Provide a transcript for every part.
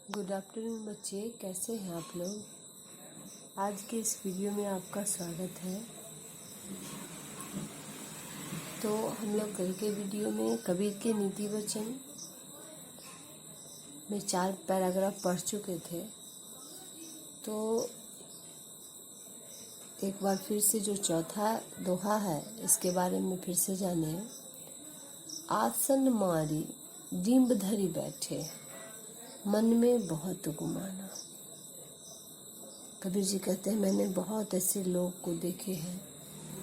Good afternoon बच्चे, कैसे हैं आप लोग। आज के इस वीडियो में आपका स्वागत है। तो हम लोग कल के वीडियो में कबीर के नीति वचन में 4 पैराग्राफ पढ़ चुके थे। तो एक बार फिर से जो चौथा दोहा है इसके बारे में फिर से जाने। आसन मारी डिंब धरी बैठे, मन में बहुत गुमाना। कबीर जी कहते हैं मैंने बहुत ऐसे लोग को देखे हैं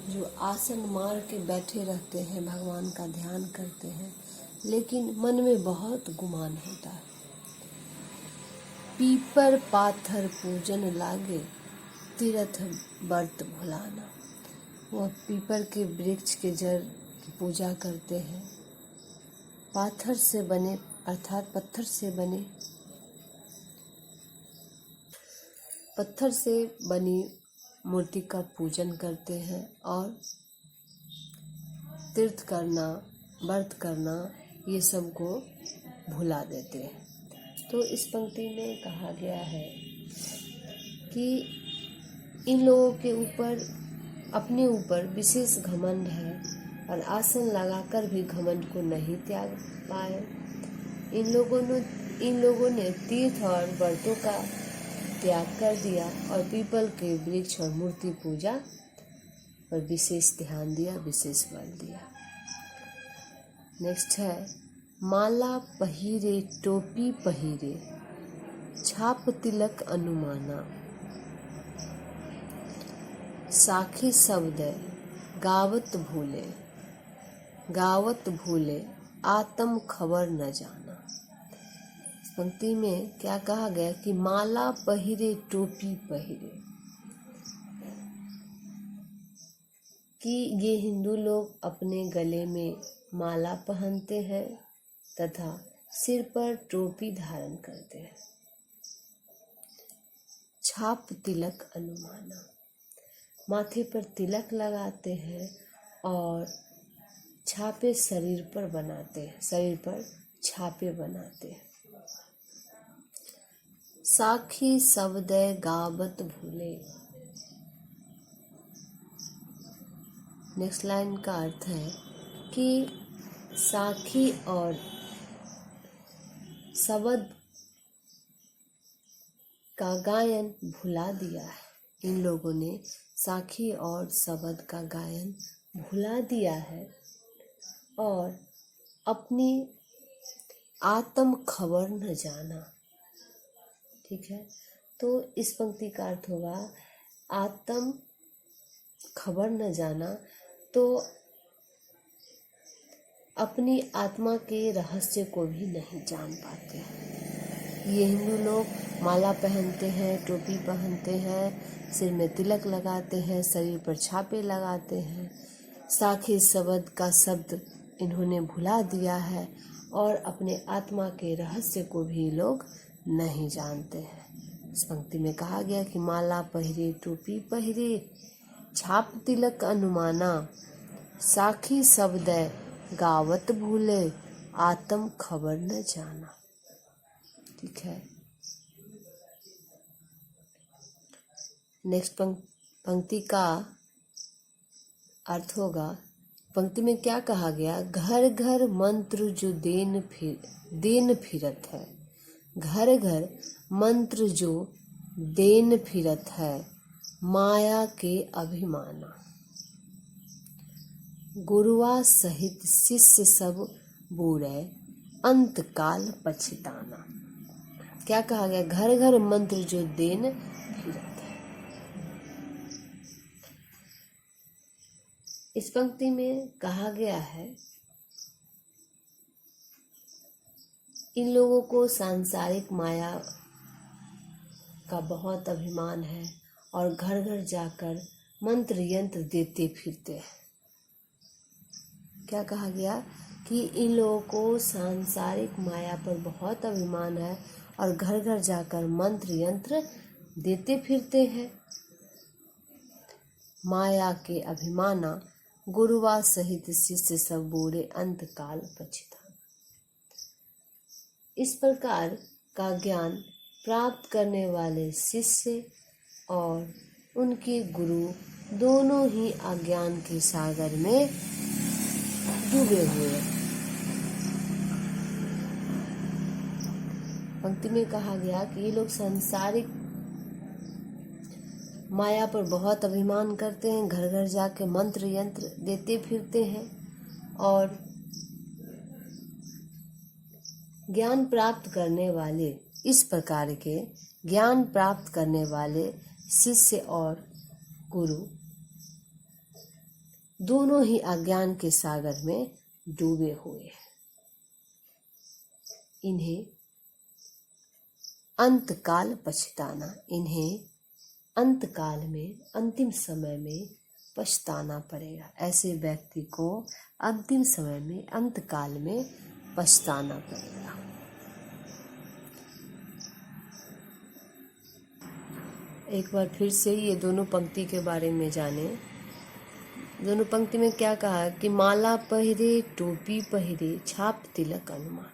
जो आसन मार के बैठे रहते हैं, भगवान का ध्यान करते हैं, लेकिन मन में बहुत गुमान होता है। पीपर पाथर पूजन लागे, तीर्थ व्रत भुलाना। वह पीपर के वृक्ष के जड़ की पूजा करते हैं, पाथर से बने अर्थात पत्थर से बनी मूर्ति का पूजन करते हैं और तीर्थ करना, व्रत करना, ये सब को भुला देते हैं। तो इस पंक्ति में कहा गया है कि इन लोगों के ऊपर, अपने ऊपर विशेष घमंड है और आसन लगाकर भी घमंड को नहीं त्याग पाए। इन लोगों ने तीर्थ और व्रतों का त्याग कर दिया और पीपल के वृक्ष और मूर्ति पूजा पर विशेष ध्यान दिया, विशेष बल दिया। नेक्स्ट है, माला पहिरे टोपी पहिरे, छाप तिलक अनुमाना। साखी शब्द गावत भूले, आत्म खबर न जाना। पंक्ति में क्या कहा गया कि माला पहिरे टोपी पहिरे, कि ये हिंदू लोग अपने गले में माला पहनते हैं तथा सिर पर टोपी धारण करते हैं। छाप तिलक अनुमाना, माथे पर तिलक लगाते हैं और छापे शरीर पर छापे बनाते हैं। साखी शब्द गावत भूले। नेक्स्ट लाइन का अर्थ है कि साखी और शब्द का गायन भुला दिया है। इन लोगों ने साखी और शब्द का गायन भुला दिया है और अपनी आत्म खबर न जाना। ठीक है, तो इस पंक्ति का अर्थ होगा आत्म खबर न जाना, तो अपनी आत्मा के रहस्य को भी नहीं जान पाते हैं। ये हिंदू लोग माला पहनते हैं, टोपी पहनते हैं, सिर में तिलक लगाते हैं, शरीर पर छापे लगाते हैं, साखी शब्द का शब्द इन्होंने भुला दिया है और अपने आत्मा के रहस्य को भी लोग नहीं जानते हैं। इस पंक्ति में कहा गया कि माला पहिरे टोपी पहिरे, छाप तिलक अनुमाना, साखी शब्द गावत भूले, आत्म खबर न जाना। ठीक है, नेक्स्ट पंक्ति का अर्थ होगा, पंक्ति में क्या कहा गया, घर घर मंत्र जो देन फिरत है। घर घर मंत्र जो देन फिरत है, माया के अभिमाना। गुरुआ सहित शिष्य सब बूढ़े, अंत काल पछताना। क्या कहा गया, घर घर मंत्र जो देन फिरत है। इस पंक्ति में कहा गया है इन लोगों को सांसारिक माया का बहुत अभिमान है और घर घर जाकर मंत्र यंत्र देते फिरते हैं। क्या कहा गया कि इन लोगों को सांसारिक माया पर बहुत अभिमान है और घर घर जाकर मंत्र यंत्र देते फिरते हैं। माया के अभिमाना, गुरुवा सहित शिष्य सब बूढ़े, अंत काल पछताना। इस प्रकार का ज्ञान प्राप्त करने वाले शिष्य और उनके गुरु दोनों ही अज्ञान के सागर में डूबे हुए हैं। पंक्ति में कहा गया कि ये लोग सांसारिक माया पर बहुत अभिमान करते हैं, घर घर जाके मंत्र यंत्र देते फिरते हैं और ज्ञान प्राप्त करने वाले, इस प्रकार के ज्ञान प्राप्त करने वाले शिष्य और गुरु दोनों ही अज्ञान के सागर में डूबे हुए हैं। इन्हें अंतकाल पछताना, इन्हें अंतकाल में, अंतिम समय में पछताना पड़ेगा। ऐसे व्यक्ति को अंतिम समय में, अंतकाल में पछताना पड़ेगा। एक बार फिर से ये दोनों पंक्ति के बारे में जाने। दोनों पंक्ति में क्या कहा कि माला पहिरे, टोपी पहिरे, छाप तिलक अनुमाना,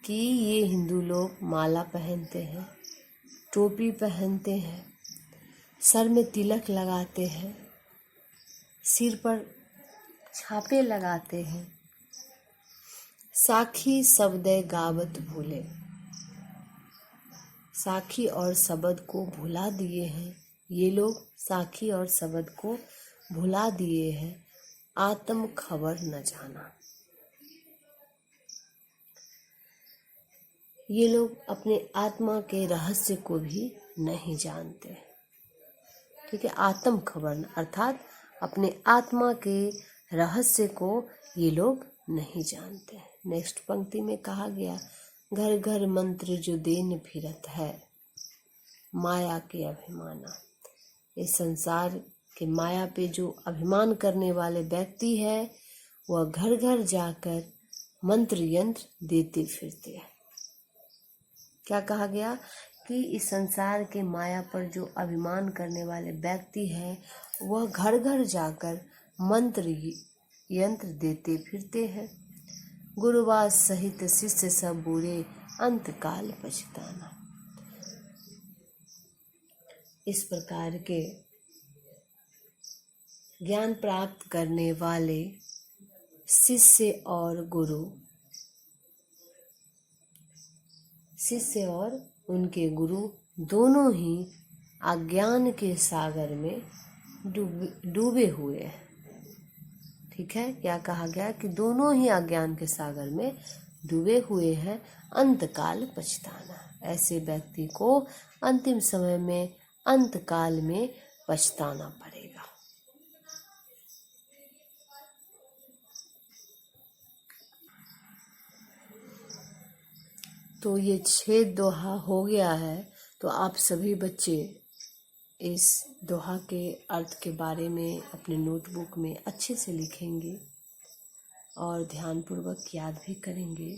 कि ये हिंदू लोग माला पहनते हैं, टोपी पहनते हैं, सर में तिलक लगाते हैं, सिर पर छापे लगाते हैं, साखी शब्दे गावत भूले, साखी और शब्द को भुला दिए हैं। ये लोग साखी और शब्द को भुला दिए हैं, आत्म खबर न जाना। ये लोग अपने आत्मा के रहस्य को भी नहीं जानते। ठीक है, आत्म खबर अर्थात अपने आत्मा के रहस्य को ये लोग नहीं जानते। नेक्स्ट पंक्ति में कहा गया, घर घर मंत्र जो देन फिरत है, माया के अभिमाना। इस संसार के माया पे जो अभिमान करने वाले व्यक्ति है, वह घर घर जाकर मंत्र यंत्र देते फिरते हैं। क्या कहा गया कि इस संसार के माया पर जो अभिमान करने वाले व्यक्ति है, वह घर घर जाकर मंत्र यंत्र देते फिरते हैं। गुरुवास सहित शिष्य सब बुरे, अंतकाल पछताना। इस प्रकार के ज्ञान प्राप्त करने वाले शिष्य और गुरु, शिष्य और उनके गुरु दोनों ही अज्ञान के सागर में डूबे हुए हैं। ठीक है, क्या कहा गया कि दोनों ही अज्ञान के सागर में डूबे हुए हैं, अंतकाल पछताना। ऐसे व्यक्ति को अंतिम समय में, अंतकाल में पछताना पड़ेगा। तो ये 6 दोहा हो गया है। तो आप सभी बच्चे इस दोहा के अर्थ के बारे में अपने नोटबुक में अच्छे से लिखेंगे और ध्यानपूर्वक याद भी करेंगे।